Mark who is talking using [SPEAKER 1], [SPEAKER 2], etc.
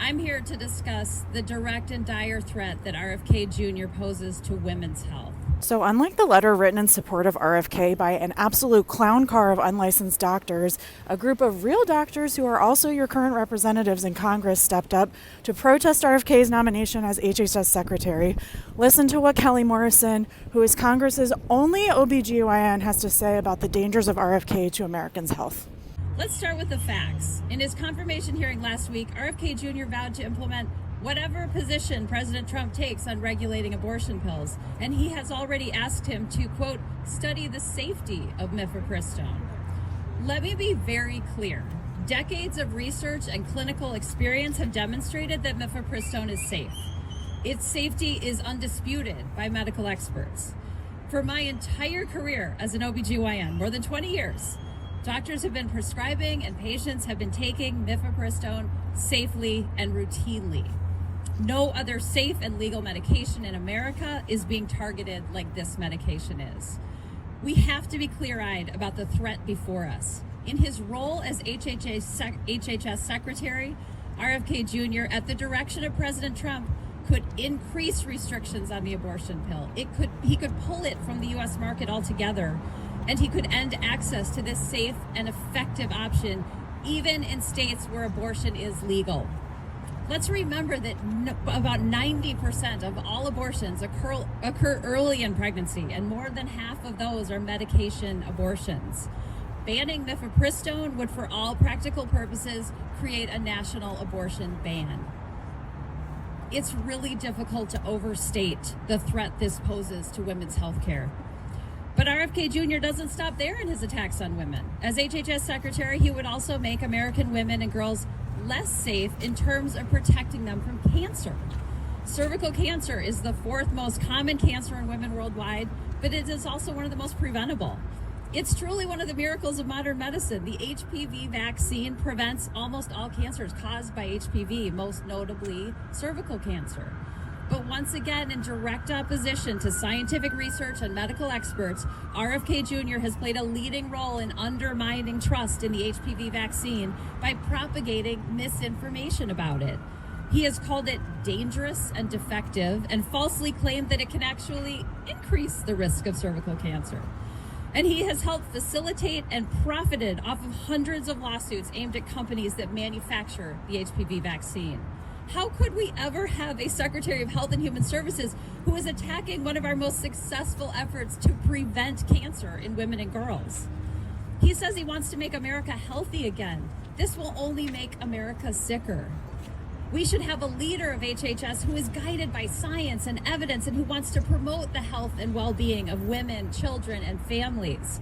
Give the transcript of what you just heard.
[SPEAKER 1] I'm here to discuss the direct and dire threat that RFK Jr. poses to women's health.
[SPEAKER 2] So unlike the letter written in support of RFK by an absolute clown car of unlicensed doctors, a group of real doctors who are also your current representatives in Congress stepped up to protest RFK's nomination as HHS Secretary. Listen to what Kelly Morrison, who is Congress's only OBGYN, has to say about the dangers of RFK to Americans' health.
[SPEAKER 1] Let's start with the facts. In his confirmation hearing last week, RFK Jr. vowed to implement whatever position President Trump takes on regulating abortion pills, and he has already asked him to, quote, study the safety of mifepristone. Let me be very clear. Decades of research and clinical experience have demonstrated that mifepristone is safe. Its safety is undisputed by medical experts. For my entire career as an OBGYN, more than 20 years, doctors have been prescribing and patients have been taking mifepristone safely and routinely. No other safe and legal medication in America is being targeted like this medication is. We have to be clear-eyed about the threat before us. In his role as HHS Secretary, RFK Jr., at the direction of President Trump, could increase restrictions on the abortion pill. He could pull it from the U.S. market altogether, and he could end access to this safe and effective option, even in states where abortion is legal. Let's remember that about 90% of all abortions occur early in pregnancy, and more than half of those are medication abortions. Banning mifepristone would, for all practical purposes, create a national abortion ban. It's really difficult to overstate the threat this poses to women's health care. But RFK Jr. doesn't stop there in his attacks on women. As HHS Secretary, he would also make American women and girls less safe in terms of protecting them from cancer. Cervical cancer is the fourth most common cancer in women worldwide, but it is also one of the most preventable. It's truly one of the miracles of modern medicine. The HPV vaccine prevents almost all cancers caused by HPV, most notably cervical cancer. But once again, in direct opposition to scientific research and medical experts, RFK Jr. has played a leading role in undermining trust in the HPV vaccine by propagating misinformation about it. He has called it dangerous and defective and falsely claimed that it can actually increase the risk of cervical cancer. And he has helped facilitate and profited off of hundreds of lawsuits aimed at companies that manufacture the HPV vaccine. How could we ever have a Secretary of Health and Human Services who is attacking one of our most successful efforts to prevent cancer in women and girls? He says he wants to make America healthy again. This will only make America sicker. We should have a leader of HHS who is guided by science and evidence and who wants to promote the health and well-being of women, children, and families.